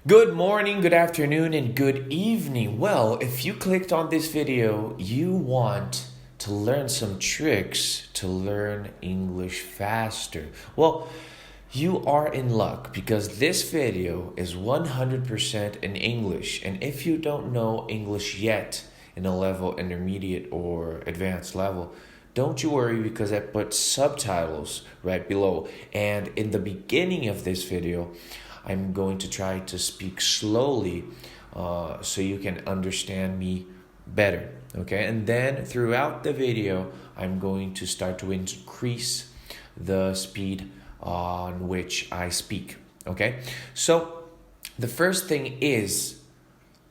Good morning, good afternoon, and good evening. Well, if you clicked on this video, you want to learn some tricks to learn English faster. Well, you are in luck because this video is 100% in English. And if you don't know English yet in a level intermediate or advanced level, don't you worry because I put subtitles right below. And in the beginning of this video, I'm going to try to speak slowly so you can understand me better, okay? And then throughout the video, I'm going to start to increase the speed on which I speak, okay? So the first thing is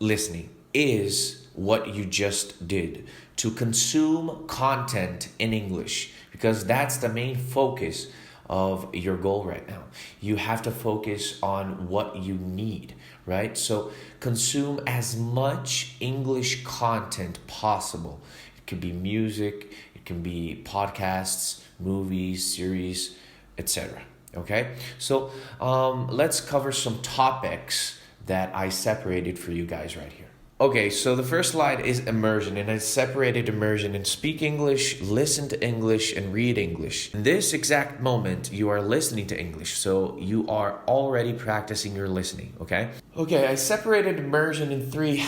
listening, is what you just did, to consume content in English, because that's the main focus of your goal right now. You have to focus on what you need, right? So consume as much English content possible. It could be music, it can be podcasts, movies, series, etc. Okay? So let's cover some topics that I separated for you guys right here. Okay, so the first slide is immersion, and I separated immersion in speak English, listen to English, and read English. In this exact moment, you are listening to English, so you are already practicing your listening, okay? Okay, I separated immersion in three: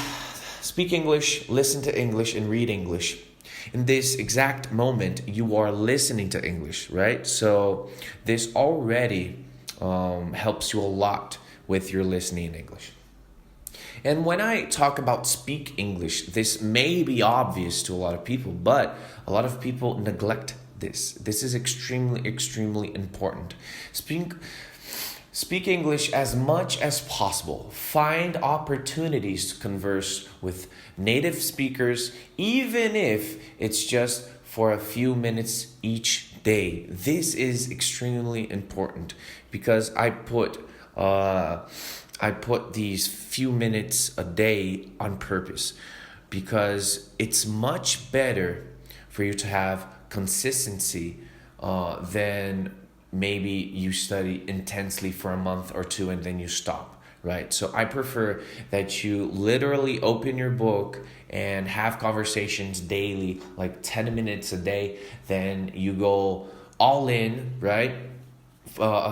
speak English, listen to English, and read English. In this exact moment, you are listening to English, right? So this already helps you a lot with your listening in English. And when I talk about speak English, this may be obvious to a lot of people, but a lot of people neglect this. This is extremely important. Speak English as much as possible. Find opportunities to converse with native speakers, even if it's just for a few minutes each day. This is extremely important because I put these few minutes a day on purpose because it's much better for you to have consistency than maybe you study intensely for a month or two and then you stop, right? So I prefer that you literally open your book and have conversations daily, like 10 minutes a day, then you go all in, right?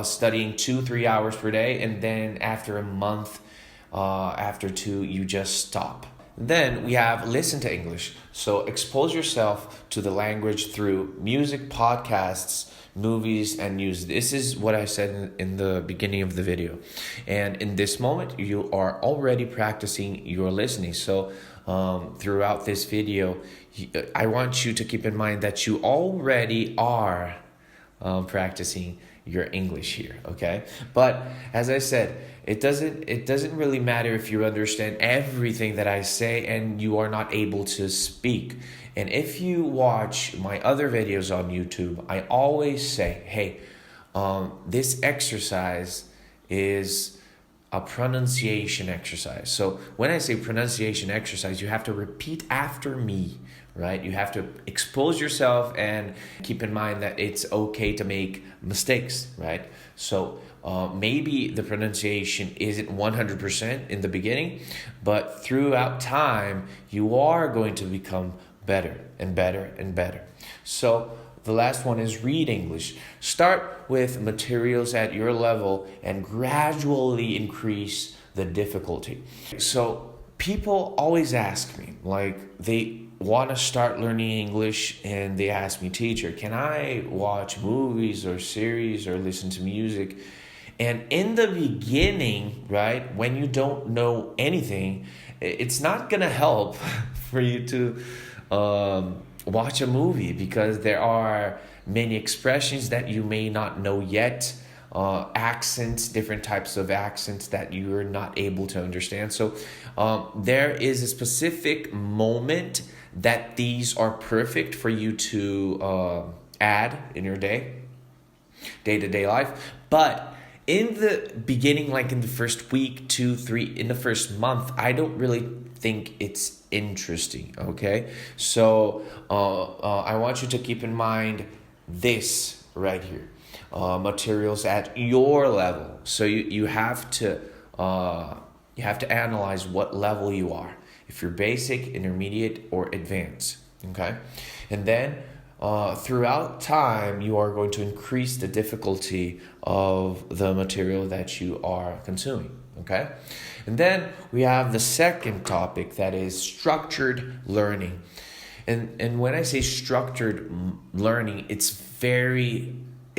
Studying 2-3 hours per day, and then after a month, after two, you just stop. Then we have listen to English. So expose yourself to the language through music, podcasts, movies, and news. This is what I said in the beginning of the video. And in this moment, you are already practicing your listening. So throughout this video, I want you to keep in mind that you already are practicing your English here, okay? But as I said, it doesn't really matter if you understand everything that I say and you are not able to speak. And if you watch my other videos on YouTube, I always say, hey, this exercise is a pronunciation exercise. So when I say pronunciation exercise, you have to repeat after me, right? You have to expose yourself and keep in mind that it's okay to make mistakes, right? So maybe the pronunciation isn't 100% in the beginning, but throughout time, you are going to become better and better and better. So the last one is read English. Start with materials at your level and gradually increase the difficulty. So people always ask me, like they want to start learning English and they ask me, teacher, can I watch movies or series or listen to music? And in the beginning, right, when you don't know anything, it's not going to help for you to watch a movie because there are many expressions that you may not know yet, accents, different types of accents that you're not able to understand. So there is a specific moment that these are perfect for you to add in your day-to-day life. But in the beginning, like in the first week, 2, 3, in the first month, I don't really think it's interesting, okay? So I want you to keep in mind this right here. Materials at your level. So you have to you have to analyze what level you are. If you're basic, intermediate, or advanced, okay? And then throughout time, you are going to increase the difficulty of the material that you are consuming, okay? And then we have the second topic, that is structured learning. And when I say structured learning, it's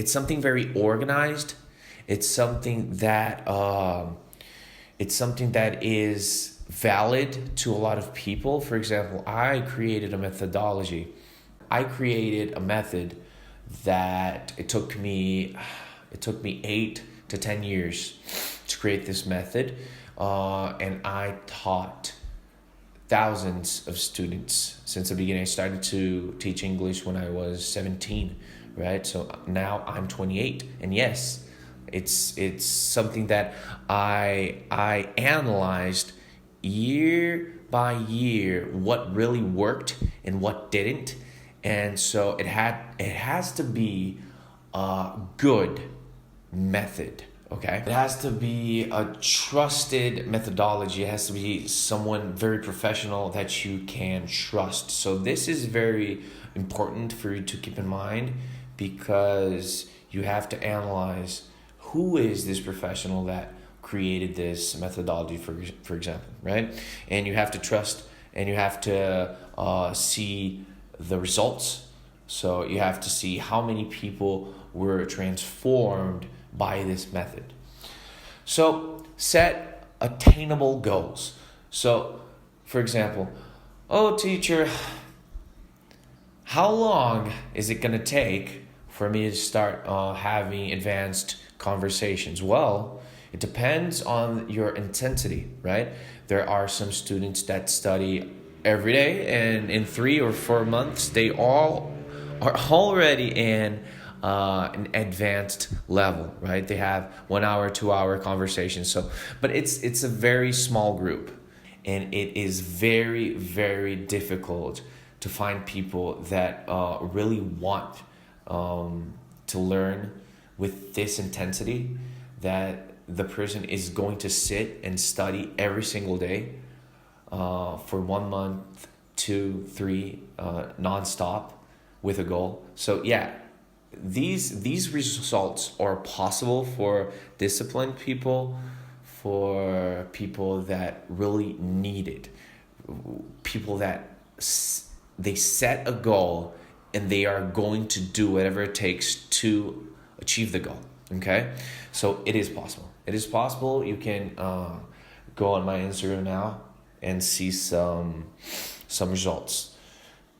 something very organized. It's something that is valid to a lot of people. For example, I created a methodology. I created a method that it took me 8 to 10 years to create this method, and I taught thousands of students since the beginning. I started to teach English when I was 17, right? So now I'm 28, and yes, it's something that I analyzed year by year what really worked and what didn't, and so it has to be a good method. Okay, it has to be a trusted methodology. It has to be someone very professional that you can trust. So this is very important for you to keep in mind, because you have to analyze who is this professional that created this methodology, for example, right? And you have to trust, and you have to see the results. So you have to see how many people were transformed by this method. So set attainable goals. So, for example, oh teacher, how long is it going to take for me to start having advanced conversations? Well, it depends on your intensity, right? There are some students that study every day, and in 3 or 4 months, they all are already in an advanced level, right? They have 1 hour, 2 hour conversations. So, but it's a very small group, and it is very, very difficult to find people that really want to learn with this intensity, that the person is going to sit and study every single day for 1 month, 2, 3, nonstop with a goal. So yeah, these results are possible for disciplined people, for people that really need it, people that they set a goal and they are going to do whatever it takes to achieve the goal. Okay, so it is possible. It is possible. You can go on my Instagram now and see some results.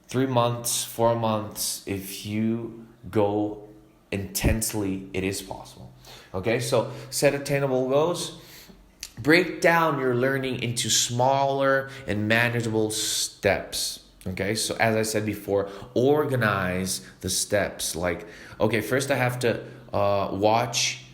3 months, 4 months, if you go intensely, it is possible. Okay, so set attainable goals. Break down your learning into smaller and manageable steps. Okay, so as I said before, organize the steps. Like, okay, first I have to watch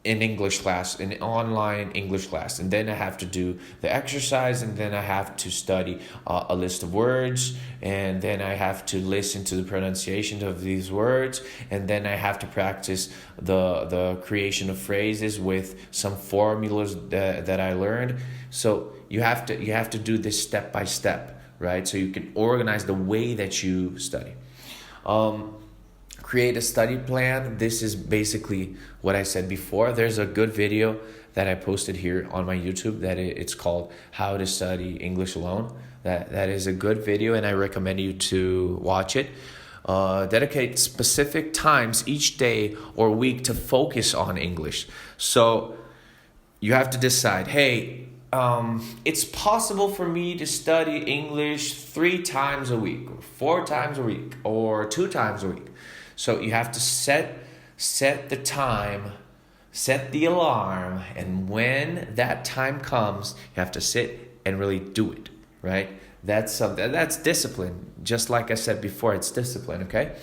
an English class, an online English class, and then I have to do the exercise, and then I have to study a list of words, and then I have to listen to the pronunciation of these words, and then I have to practice the creation of phrases with some formulas that I learned. So you have to do this step by step, right? So you can organize the way that you study. Create a study plan. This is basically what I said before. There's a good video that I posted here on my YouTube that it's called How to Study English Alone. That is a good video, and I recommend you to watch it. Dedicate specific times each day or week to focus on English. So you have to decide, hey, it's possible for me to study English 3 times a week, or 4 times a week, or 2 times a week. So you have to set the time, set the alarm, and when that time comes, you have to sit and really do it, right? That's discipline. Just like I said before, it's discipline, okay?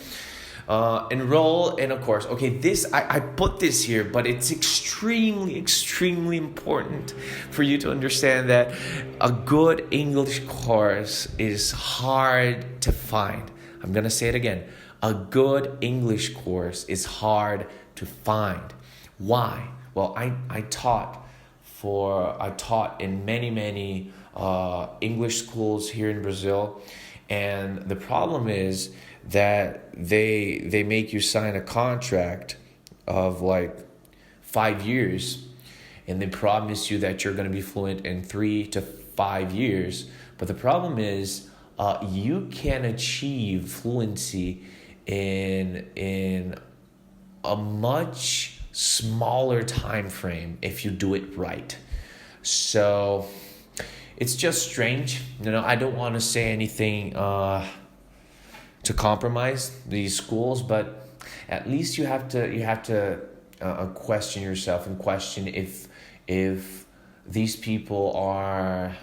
Enroll in a course. Okay, this I put this here, but it's extremely, extremely important for you to understand that a good English course is hard to find. I'm gonna say it again. A good English course is hard to find. Why? Well, I taught I taught in many English schools here in Brazil, and the problem is that they make you sign a contract of like 5 years, and they promise you that you're going to be fluent in 3 to 5 years. But the problem is, you can achieve fluency in a much smaller time frame if you do it right. So it's just strange. I don't want to say anything to compromise these schools, but at least you have to question yourself and question if these people are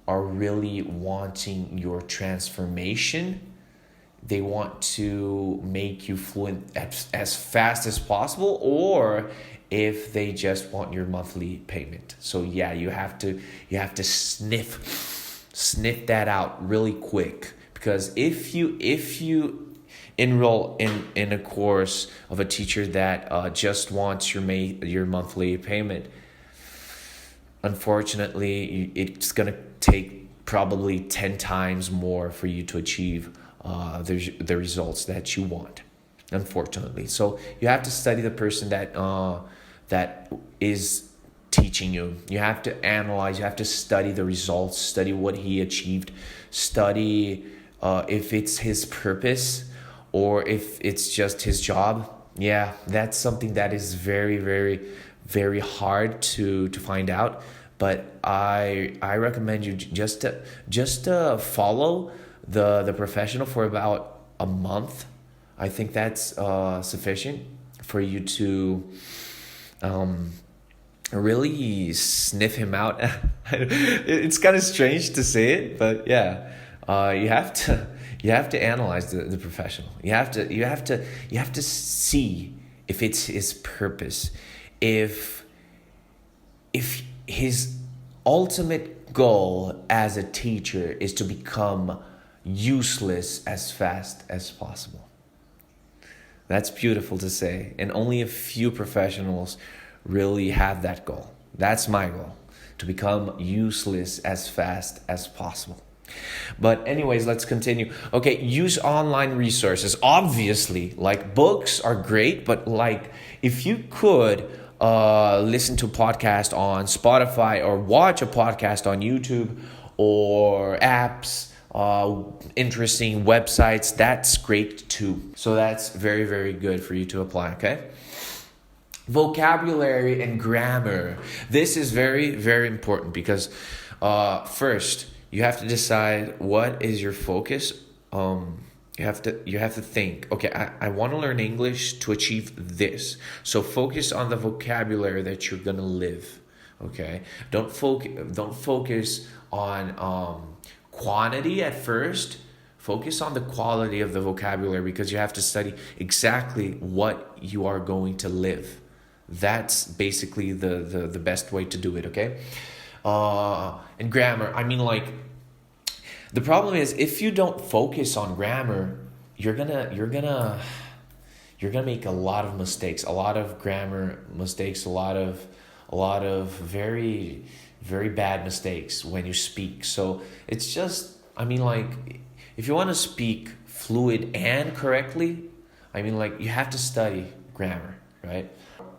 really wanting your transformation. They want to make you fluent as fast as possible, or if they just want your monthly payment. So yeah, you have to sniff that out really quick, because if you enroll in a course of a teacher that just wants your monthly payment, unfortunately it's going to take probably 10 times more for you to achieve the results that you want, unfortunately. So you have to study the person that is teaching you. You have to analyze, you have to study the results, study what he achieved, study if it's his purpose or if it's just his job. Yeah, that's something that is very, very, very hard to find out. But I recommend you just to follow the professional for about a month. I think that's sufficient for you to really sniff him out. It's kind of strange to say it, but yeah, you have to analyze the professional. You have to see if it's his purpose, if his ultimate goal as a teacher is to become useless as fast as possible. That's beautiful to say, and only a few professionals really have that goal. That's my goal, to become useless as fast as possible. But anyways, let's continue. Okay, use online resources. Obviously, like, books are great, but like, if you could listen to a podcast on Spotify or watch a podcast on YouTube or apps, interesting websites, that's great too. So that's very, very good for you to apply, okay? Vocabulary and grammar. This is very, very important because first, you have to decide what is your focus. You have to think, okay, I want to learn English to achieve this. So focus on the vocabulary that you're gonna live. Okay, don't focus on quantity at first. Focus on the quality of the vocabulary, because you have to study exactly what you are going to live. That's basically the best way to do it. Okay, and grammar. I mean, like, the problem is, if you don't focus on grammar, you're gonna make a lot of mistakes, a lot of grammar mistakes, a lot of very, very bad mistakes when you speak. So it's just, I mean, like, if you want to speak fluid and correctly, I mean, like, you have to study grammar, right?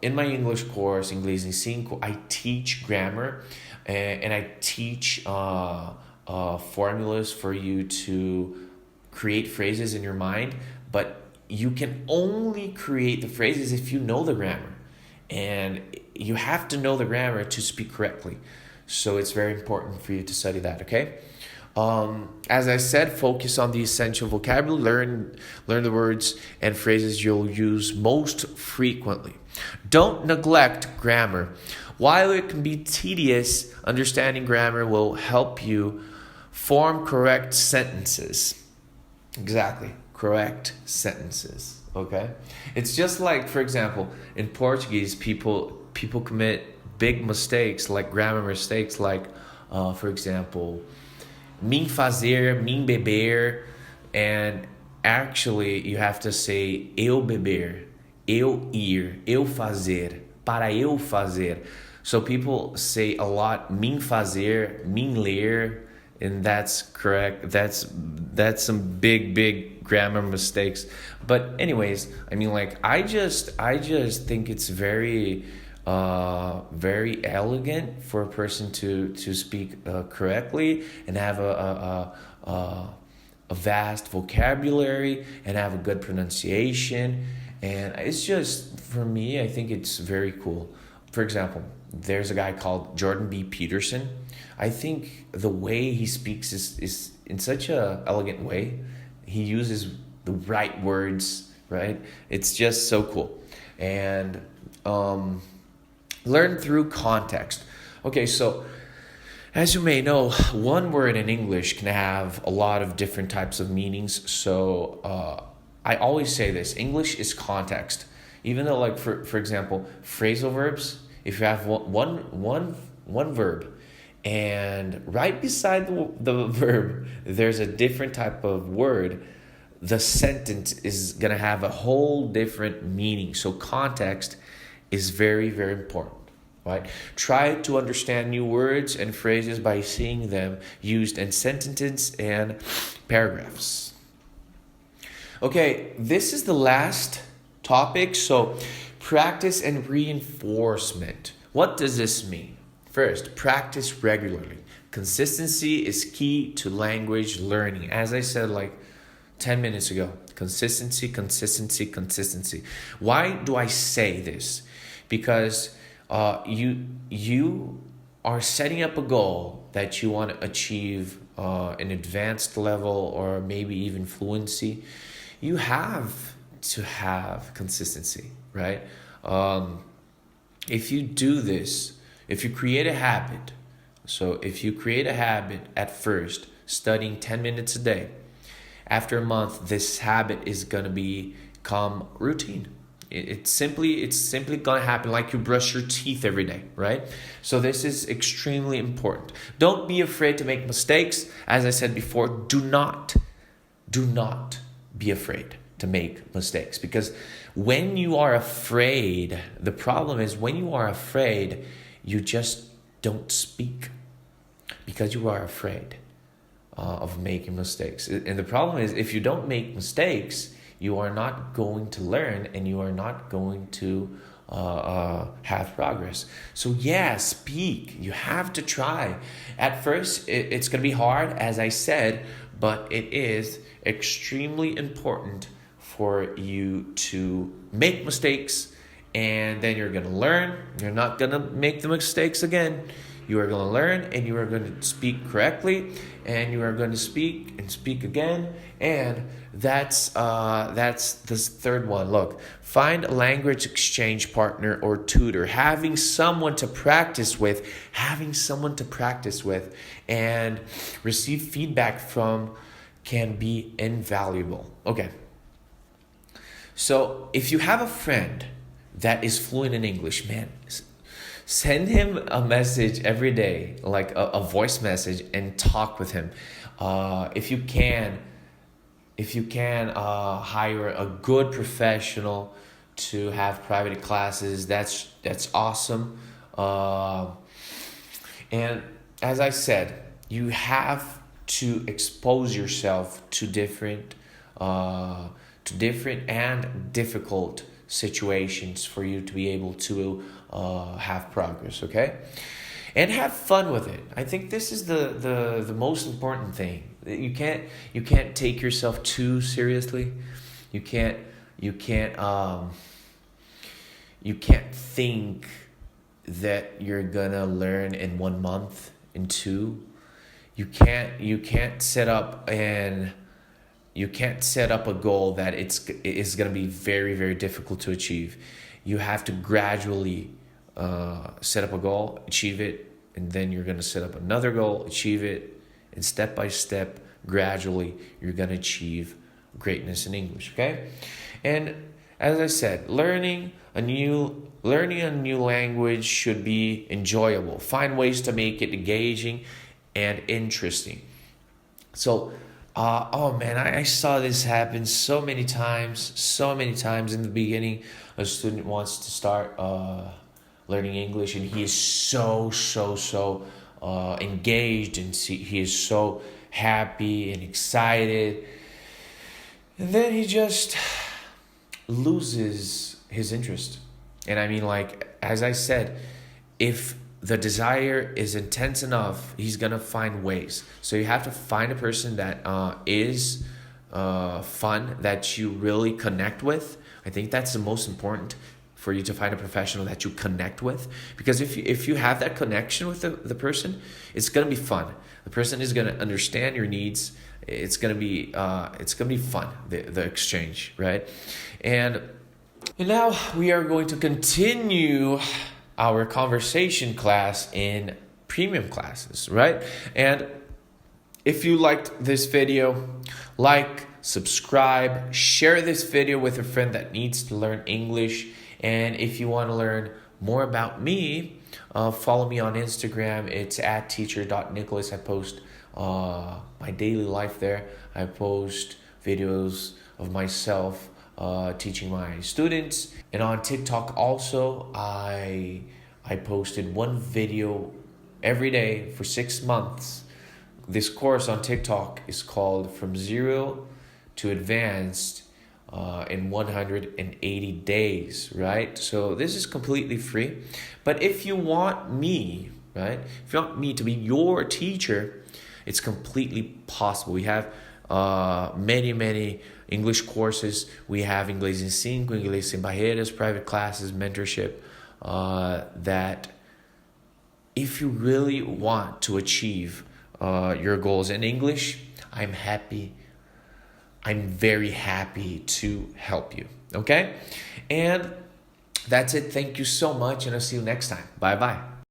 In my English course, Inglês em 5, I teach grammar, and I teach formulas for you to create phrases in your mind, but you can only create the phrases if you know the grammar, and you have to know the grammar to speak correctly. So it's very important for you to study that, okay? As I said, focus on the essential vocabulary, learn the words and phrases you'll use most frequently. Don't neglect grammar. While it can be tedious, understanding grammar will help you form correct sentences. Exactly, correct sentences, okay? It's just like, for example, in Portuguese, people commit big mistakes, like grammar mistakes, like, for example, mim fazer, mim beber, and actually you have to say eu beber, eu ir, eu fazer, para eu fazer. So people say a lot mim fazer, mim ler, and that's correct. That's some big grammar mistakes. But anyways, I mean, like I just think it's very elegant for a person to speak correctly and have a vast vocabulary and have a good pronunciation. And it's just, for me, I think it's very cool. For example, there's a guy called Jordan B. Peterson. I think the way he speaks is in such a elegant way. He uses the right words, right? It's just so cool. And learn through context. Okay, so as you may know, one word in English can have a lot of different types of meanings. So I always say this: English is context. Even though, like for example, phrasal verbs, if you have one verb, and right beside the verb there's a different type of word, the sentence is gonna have a whole different meaning. So context is very, very important. Right? Try to understand new words and phrases by seeing them used in sentences and paragraphs. Okay, this is the last topic. So, practice and reinforcement. What does this mean? First, practice regularly. Consistency is key to language learning. As I said like 10 minutes ago, consistency, consistency, consistency. Why do I say this? Because you are setting up a goal that you want to achieve an advanced level or maybe even fluency. You have to have consistency, right? If you do this, if you create a habit, so if you create a habit at first, studying 10 minutes a day, after a month, this habit is going to become routine. It's simply gonna happen, like you brush your teeth every day, right? So this is extremely important. Don't be afraid to make mistakes. As I said before, do not be afraid to make mistakes, because when you are afraid, the problem is when you are afraid, you just don't speak because you are afraid of making mistakes. And the problem is, if you don't make mistakes, you are not going to learn and you are not going to have progress. So yeah, speak. You have to try. At first, it's going to be hard, as I said, but it is extremely important for you to make mistakes, and then you're going to learn. You're not going to make the mistakes again. You are going to learn, and you are going to speak correctly, and you are going to speak and speak again. And that's the third one. Look, find a language exchange partner or tutor. Having someone to practice with, and receive feedback from can be invaluable. Okay. So if you have a friend that is fluent in English, man, send him a message every day, like a voice message, and talk with him. If you can hire a good professional to have private classes, that's awesome. And as I said, you have to expose yourself to different and difficult situations for you to be able to have progress, okay? And have fun with it. I think this is the most important thing. You can't take yourself too seriously. You can't think that you're gonna learn in 1 month, in 2. You can't set up a goal that is gonna be very, very difficult to achieve. You have to gradually set up a goal, achieve it, and then you're gonna set up another goal, achieve it, and step by step, gradually, you're gonna achieve greatness in English. Okay, and as I said, learning a new language should be enjoyable. Find ways to make it engaging and interesting. So, I saw this happen so many times in the beginning. A student wants to start learning English, and he is so engaged, and he is so happy and excited. And then he just loses his interest. And I mean, like, as I said, if the desire is intense enough, he's gonna find ways. So you have to find a person that is fun, that you really connect with. I think that's the most important, for you to find a professional that you connect with. Because if you have that connection with the person, it's gonna be fun. The person is gonna understand your needs. It's gonna be fun, the exchange, right? And now we are going to continue our conversation class in premium classes, right? And if you liked this video, like, subscribe, share this video with a friend that needs to learn English. And if you want to learn more about me, follow me on Instagram. It's at Teacher.Nicholas. I post my daily life there. I post videos of myself teaching my students. And on TikTok also, I posted one video every day for 6 months. This course on TikTok is called From Zero to Advanced in 180 days, right? So this is completely free. But if you want me, right? If you want me to be your teacher, it's completely possible. We have many English courses. We have Inglês em 5, Inglês Sem Barreiras, private classes, mentorship, that if you really want to achieve your goals in English, I'm very happy to help you, okay? And that's it. Thank you so much, and I'll see you next time. Bye-bye.